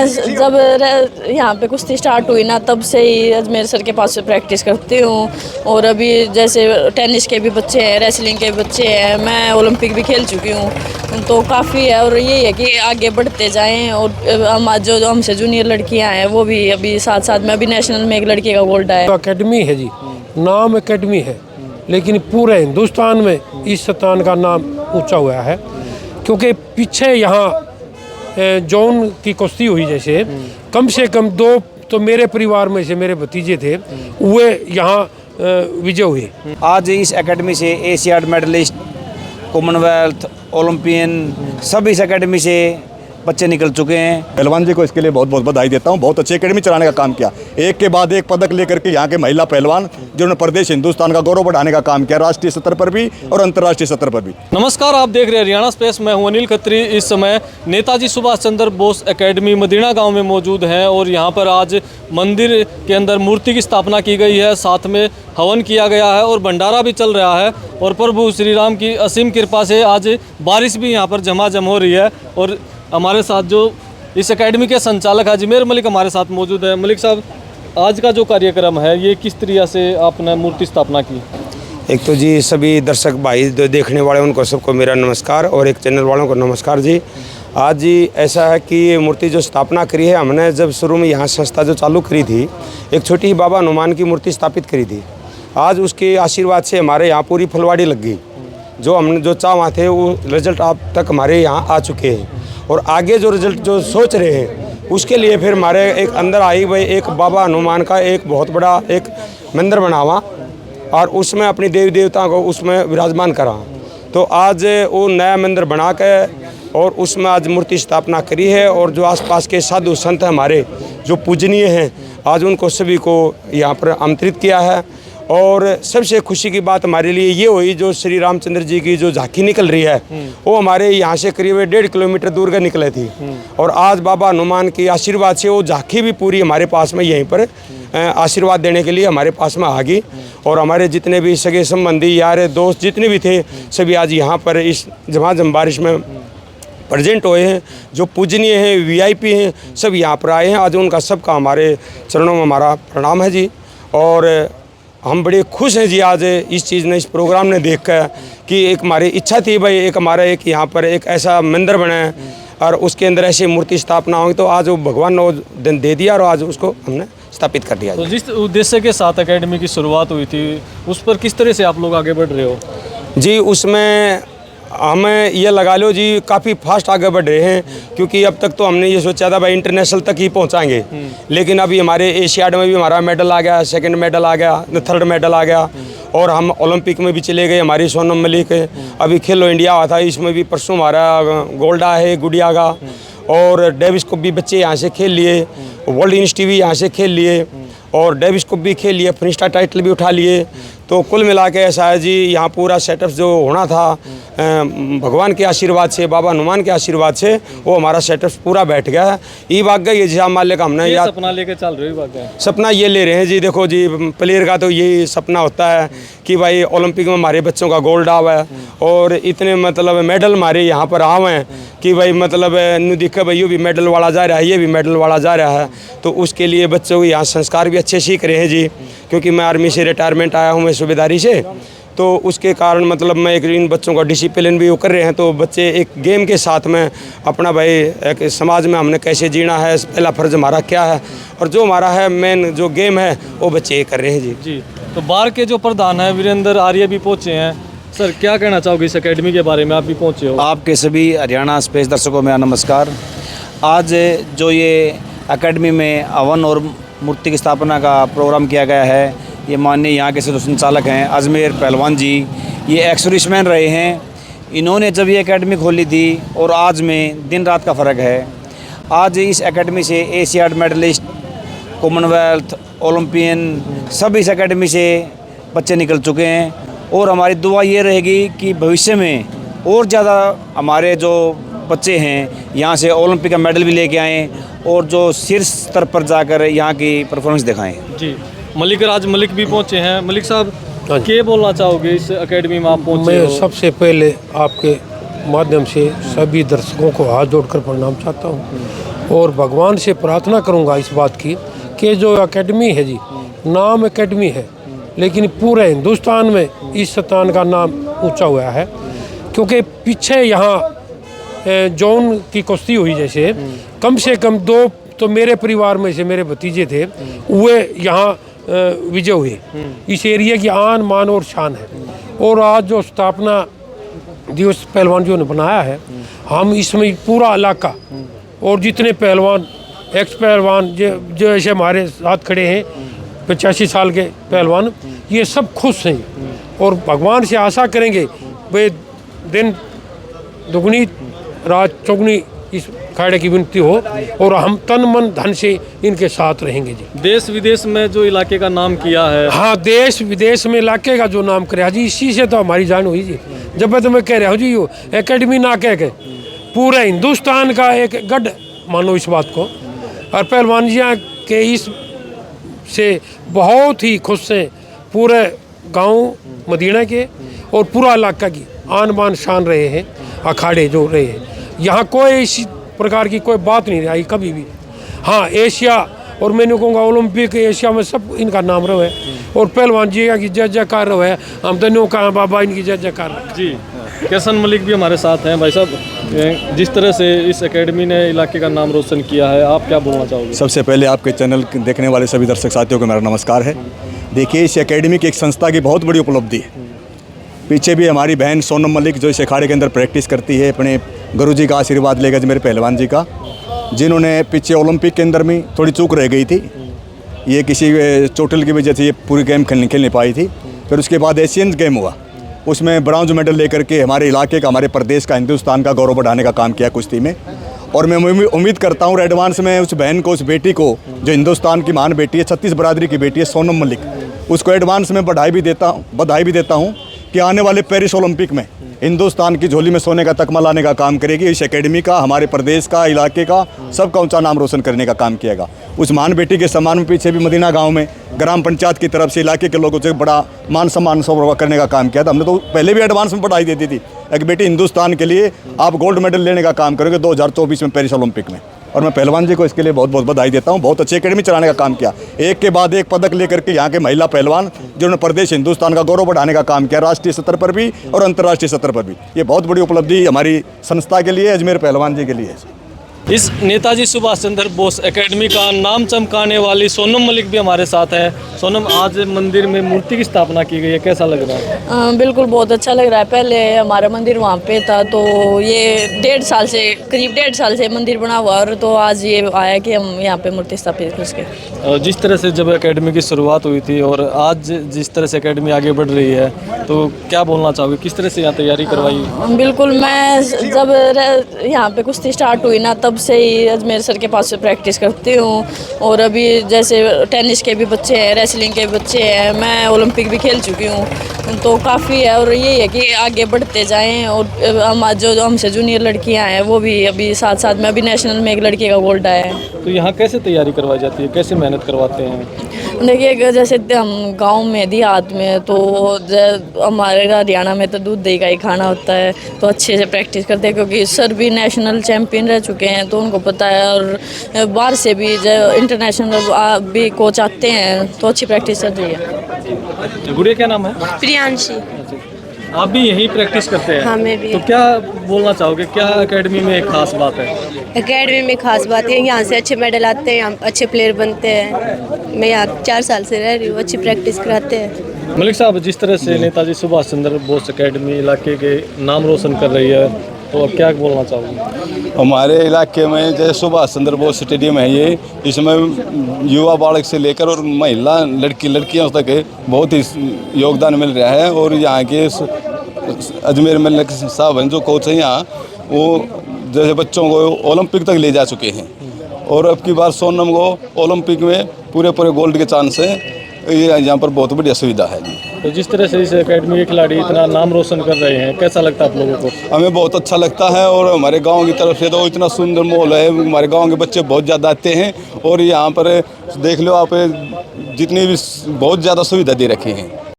जब यहाँ पे कुश्ती स्टार्ट हुई ना, तब से ही अजमेर सर के पास से प्रैक्टिस करती हूँ। और अभी जैसे टेनिस के भी बच्चे हैं, रेसलिंग के बच्चे हैं, मैं ओलंपिक भी खेल चुकी हूँ, तो काफ़ी है। और यही है कि आगे बढ़ते जाएं। और हम जो हमसे जूनियर लड़कियाँ हैं वो भी अभी साथ साथ में, अभी नेशनल में एक लड़की का गोल्ड है। अकेडमी है जी, नाम अकेडमी है, लेकिन पूरे हिंदुस्तान में इस स्थान का नाम ऊंचा हुआ है। क्योंकि पीछे यहाँ जौन की कुश्ती हुई, जैसे कम से कम 2 तो मेरे परिवार में से मेरे भतीजे थे, वे यहाँ विजय हुए। आज इस एकेडमी से एशियाड मेडलिस्ट, कॉमनवेल्थ, ओलंपियन, सब इस एकेडमी से बच्चे निकल चुके हैं। पहलवान जी को इसके लिए बहुत बहुत बधाई देता हूँ। बहुत अच्छी एकेडमी चलाने का काम किया, एक के बाद एक पदक लेकर के यहाँ के महिला पहलवान जिन्होंने प्रदेश हिंदुस्तान का गौरव बढ़ाने का काम किया, राष्ट्रीय स्तर पर भी और अंतर्राष्ट्रीय स्तर पर भी। नमस्कार, आप देख रहे हैं हरियाणा स्पेस। मैं हूं अनिल खत्री। इस समय नेताजी सुभाष चंद्र बोस एकेडमी मदीना गाँव में मौजूद हैं और यहाँ पर आज मंदिर के अंदर मूर्ति की स्थापना की गई है, साथ में हवन किया गया है और भंडारा भी चल रहा है। और प्रभु श्री राम की असीम कृपा से आज बारिश भी यहाँ पर झमाझम हो रही है। और हमारे साथ जो इस एकेडमी के संचालक अजमेर मलिक हमारे साथ मौजूद है। मलिक साहब, आज का जो कार्यक्रम है ये किस तरह से आपने मूर्ति स्थापना की? एक तो जी सभी दर्शक भाई जो देखने वाले उनको सबको मेरा नमस्कार, और एक चैनल वालों को नमस्कार जी। आज जी ऐसा है कि ये मूर्ति जो स्थापना करी है, हमने जब शुरू में यहाँ संस्था जो चालू करी थी, एक छोटी बाबा हनुमान की मूर्ति स्थापित करी थी। आज उसके आशीर्वाद से हमारे यहाँ पूरी फुलवाड़ी लग गई। जो हमने जो चाह थे वो रिजल्ट अब तक हमारे यहाँ आ चुके हैं, और आगे जो रिजल्ट जो सोच रहे हैं उसके लिए फिर हमारे एक अंदर आई भाई एक बाबा हनुमान का एक बहुत बड़ा एक मंदिर बनावा और उसमें अपनी देवी देवता को उसमें विराजमान करा। तो आज वो नया मंदिर बना के और उसमें आज मूर्ति स्थापना करी है। और जो आसपास के साधु संत हमारे जो पूजनीय हैं, आज उनको सभी को यहाँ पर आमंत्रित किया है। और सबसे खुशी की बात हमारे लिए ये हुई, जो श्री रामचंद्र जी की जो झांकी निकल रही है वो हमारे यहाँ से करीब 1.5 किलोमीटर दूर का निकली थी। और आज बाबा हनुमान के आशीर्वाद से वो झांकी भी पूरी हमारे पास में यहीं पर आशीर्वाद देने के लिए हमारे पास में आ गई। और हमारे जितने भी सगे संबंधी यार दोस्त जितने भी थे सभी आज यहाँ पर इस झमाझम बारिश में प्रेजेंट हुए हैं। जो पूजनीय हैं, VIP हैं, सब यहाँ पर आए हैं। आज उनका सबका हमारे चरणों में हमारा प्रणाम है जी। और हम बड़े खुश हैं जी आज इस चीज़ ने, इस प्रोग्राम ने देख कर कि एक हमारी इच्छा थी भाई एक हमारा एक यहाँ पर एक ऐसा मंदिर बना है और उसके अंदर ऐसी मूर्ति स्थापना होगी, तो आज वो भगवान ने दिन दे दिया और आज उसको हमने स्थापित कर दिया। तो जिस उद्देश्य के साथ एकेडमी की शुरुआत हुई थी उस पर किस तरह से आप लोग आगे बढ़ रहे हो? जी उसमें हमें ये लगा लो जी काफ़ी फास्ट आगे बढ़ रहे हैं, क्योंकि अब तक तो हमने ये सोचा था भाई इंटरनेशनल तक ही पहुंचाएंगे, लेकिन अभी हमारे एशियाड में भी हमारा मेडल आ गया, 2nd मेडल आ गया, 3rd मेडल आ गया। और हम ओलंपिक में भी चले गए। हमारी सोनम मलिक अभी खेलो इंडिया हुआ था, इसमें भी परसों हमारा गोल्ड है गुड़िया का। और डेविस कप भी बच्चे यहाँ से खेल लिए, वर्ल्ड यूनिवर्सिटी भी यहाँ से खेल लिए और डेविस कप भी खेल लिए, फ्रीस्टाइल टाइटल भी उठा लिए। तो कुल मिला के ऐसा है जी, यहाँ पूरा सेटअप जो होना था भगवान के आशीर्वाद से, बाबा हनुमान के आशीर्वाद से वो हमारा सेटअप पूरा बैठ गया है। ये बात गई जी, मान लेकर हमने याद सपना लेके चल रही है, सपना ये ले रहे हैं जी। देखो जी, प्लेयर का तो यही सपना होता है कि भाई ओलंपिक में हमारे बच्चों का गोल्ड आवा है और इतने मतलब मेडल हमारे यहाँ पर आवे हैं कि भाई मतलब नु दिखे भाई ये भी मेडल वाला जा रहा है, ये भी मेडल वाला जा रहा है। तो उसके लिए बच्चों को यहाँ संस्कार भी अच्छे सीख रहे हैं जी, क्योंकि मैं आर्मी से रिटायरमेंट आया हूँ, मैं सूबेदारी से, तो उसके कारण मतलब मैं एक इन बच्चों का डिसिप्लिन भी वो कर रहे हैं। तो बच्चे एक गेम के साथ में अपना भाई एक समाज में हमने कैसे जीना है, पहला फ़र्ज़ हमारा क्या है और जो हमारा है मेन जो गेम है वो बच्चे कर रहे हैं जी। जी, तो बार के जो प्रधान है वीरेंद्र आर्य भी पहुँचे हैं। सर, क्या कहना चाहोगे इस एकेडमी के बारे में? आप भी पहुँचे हो। आपके सभी हरियाणा स्पेस दर्शकों में नमस्कार। आज जो ये एकेडमी में हवन और मूर्ति की स्थापना का प्रोग्राम किया गया है, ये माननीय यहाँ के संचालक हैं अजमेर पहलवान जी, ये एक्स-सर्विसमैन रहे हैं। इन्होंने जब ये एकेडमी खोली थी और आज में दिन रात का फ़र्क है। आज इस एकेडमी से एशियाड मेडलिस्ट, कॉमनवेल्थ, ओलंपियन, सब इस एकेडमी से बच्चे निकल चुके हैं। और हमारी दुआ ये रहेगी कि भविष्य में और ज़्यादा हमारे जो बच्चे हैं यहाँ से ओलंपिक का मेडल भी लेके आएँ और जो शीर्ष स्तर पर जाकर यहाँ की परफॉर्मेंस दिखाएँ। जी, मलिक राज मलिक भी पहुँचे हैं। मलिक साहब, क्या बोलना चाहोगे इस एकेडमी में आप पहुँचे हो? मैं सबसे पहले आपके माध्यम से सभी दर्शकों को हाथ जोड़कर प्रणाम चाहता हूँ और भगवान से प्रार्थना करूंगा इस बात की कि जो एकेडमी है जी, नाम एकेडमी है, लेकिन पूरे हिंदुस्तान में इस स्थान का नाम ऊंचा हुआ है। क्योंकि पीछे यहाँ जौन की कुश्ती हुई जैसे, कम से कम 2 तो मेरे परिवार में से मेरे भतीजे थे, वे यहाँ विजय हुए। इस एरिया की आन मान और शान है। और आज जो स्थापना दिवस पहलवान जो ने बनाया है, हम इसमें पूरा इलाका और जितने पहलवान, एक्स पहलवान जो ऐसे हमारे साथ खड़े हैं 85 साल के पहलवान, ये सब खुश हैं और भगवान से आशा करेंगे वे दिन दुगनी रात चौगुनी इस अखाड़े की विनती हो और हम तन मन धन से इनके साथ रहेंगे जी। देश विदेश में जो इलाके का नाम किया है, हाँ, देश विदेश में इलाके का जो नाम करे जी, इसी से तो हमारी जान हुई जी। जब तो मैं कह रहा हूँ जी, यो एकेडमी ना कह के पूरे हिंदुस्तान का एक गढ़ मानो इस बात को। और पहलवान जी के इस से बहुत ही खुश हैं पूरे गांव मदीना के और पूरा इलाका की आन बान शान रहे हैं, अखाड़े जो रहे हैं। यहाँ कोई इसी प्रकार की कोई बात नहीं आई कभी भी। हाँ, एशिया और मैंने कहूँगा ओलंपिक एशिया में सब इनका नाम रहा है और पहलवान जी की जय जयकार रहा है। हम तो कहा बाबा इनकी जय जयकार जी। कैसन मलिक भी हमारे साथ हैं। भाई साहब, जिस तरह से इस एकेडमी ने इलाके का नाम रोशन किया है, आप क्या बोलना चाहोगे? सबसे पहले आपके चैनल देखने वाले सभी दर्शक साथियों को मेरा नमस्कार है। देखिए, इस एकेडमी की एक संस्था की बहुत बड़ी उपलब्धि है। पीछे भी हमारी बहन सोनम मलिक जो इस अखाड़े के अंदर प्रैक्टिस करती है, अपने गुरुजी का आशीर्वाद लेकर मेरे पहलवान जी का, जिन्होंने पीछे ओलंपिक के अंदर में थोड़ी चूक रह गई थी, ये किसी चोटिल की वजह से ये पूरी गेम खेल नहीं पाई थी। फिर उसके बाद एशियन गेम हुआ, उसमें ब्रॉन्ज मेडल लेकर के हमारे इलाके का, हमारे प्रदेश का, हिंदुस्तान का गौरव बढ़ाने का काम किया कुश्ती में। और मैं उम्मीद करता हूँ एडवांस में उस बहन को, उस बेटी को, जो हिंदुस्तान की महान बेटी है, 36 बरादरी की बेटी है सोनम मलिक, उसको एडवांस में बधाई भी देता हूँ कि आने वाले पेरिस ओलंपिक में हिंदुस्तान की झोली में सोने का तकमा लाने का काम करेगी। इस एकेडमी का, हमारे प्रदेश का, इलाके का, सबका ऊंचा नाम रोशन करने का काम किएगा। उस महान बेटी के सम्मान में पीछे भी मदीना गांव में ग्राम पंचायत की तरफ से इलाके के लोगों से बड़ा मान सम्मान करने का काम किया था। हमने तो पहले भी एडवांस में बधाई देती थी कि बेटी, हिंदुस्तान के लिए आप गोल्ड मेडल लेने का काम करोगे 2024 में पेरिस ओलंपिक में। और मैं पहलवान जी को इसके लिए बहुत बहुत बधाई देता हूँ। बहुत अच्छी एकेडमी चलाने का काम किया, एक के बाद एक पदक लेकर के यहाँ के महिला पहलवान जिन्होंने प्रदेश हिंदुस्तान का गौरव बढ़ाने का काम किया, राष्ट्रीय स्तर पर भी और अंतर्राष्ट्रीय स्तर पर भी। ये बहुत बड़ी उपलब्धि हमारी संस्था के लिए, अजमेर पहलवान जी के लिए है। इस नेताजी सुभाष चंद्र बोस एकेडमी का नाम चमकाने वाली सोनम मलिक भी हमारे साथ है। सोनम, आज मंदिर में मूर्ति की स्थापना की गई है, कैसा लग रहा है? बिल्कुल बहुत अच्छा लग रहा है। पहले हमारा मंदिर वहाँ पे था, तो ये करीब 1.5 साल से मंदिर बना हुआ, और तो आज ये आया कि हम यहाँ पे मूर्ति स्थापित कर सके। जिस तरह से जब एकेडमी की शुरुआत हुई थी और आज जिस तरह से एकेडमी आगे बढ़ रही है, तो क्या बोलना चाहोगे, किस तरह से यहाँ तैयारी करवाई? बिल्कुल, मैं जब यहाँ पे कुश्ती स्टार्ट हुई ना, तब से ही अजमेर सर के पास से प्रैक्टिस करती हूँ। और अभी जैसे टेनिस के भी बच्चे हैं, रेसलिंग के भी बच्चे हैं, मैं ओलंपिक भी खेल चुकी हूँ, तो काफ़ी है। और यही है कि आगे बढ़ते जाएं। और हम जो हमसे जूनियर लड़कियाँ हैं, वो भी अभी साथ साथ में अभी नेशनल में एक लड़की का गोल्ड आया है। तो यहाँ कैसे तैयारी करवाई जाती है, कैसे मेहनत करवाते हैं? देखिए, जैसे हम गांव में, देहात में, तो हमारे हरियाणा में तो दूध दही का ही खाना होता है, तो अच्छे से प्रैक्टिस करते हैं, क्योंकि सर भी नेशनल चैम्पियन रह चुके हैं, तो उनको पता है। और बाहर से भी जो इंटरनेशनल भी कोच आते हैं, तो अच्छी प्रैक्टिस चल रही है। गुड़िया, क्या नाम है? प्रियांशी। आप भी यहीं प्रैक्टिस करते हैं? हाँ, मैं भी। तो क्या बोलना चाहोगे, क्या एकेडमी में एक खास बात है? एकेडमी में खास बात है, यहाँ से अच्छे मेडल आते हैं, यहाँ अच्छे प्लेयर बनते हैं। मैं यहाँ 4 साल से रह रही हूँ, अच्छी प्रैक्टिस कराते हैं। मलिक साहब, जिस तरह से नेताजी सुभाष चंद्र बोस एकेडमी इलाके के नाम रोशन कर रही है, तो अब क्या बोलना चाहोगे? हमारे इलाके में जैसे सुभाष चंद्र बोस स्टेडियम है, ये इसमें युवा बालक से लेकर और महिला लड़कियां तक बहुत ही योगदान मिल रहा है। और यहाँ के अजमेर मलिक साहब हैं जो कोच हैं यहाँ, वो जैसे बच्चों को ओलंपिक तक ले जा चुके हैं। और अब की बार सोनम को ओलंपिक में पूरे गोल्ड के चांस हैं। ये यहाँ पर बहुत बढ़िया सुविधा है जी। तो जिस तरह से इस एकेडमी के खिलाड़ी इतना नाम रोशन कर रहे हैं, कैसा लगता है आप लोगों को? हमें बहुत अच्छा लगता है। और हमारे गांव की तरफ से तो इतना सुंदर माहौल है, हमारे गांव के बच्चे बहुत ज़्यादा आते हैं। और यहाँ पर देख लो आप, जितनी भी बहुत ज़्यादा सुविधा दे रखी हैं।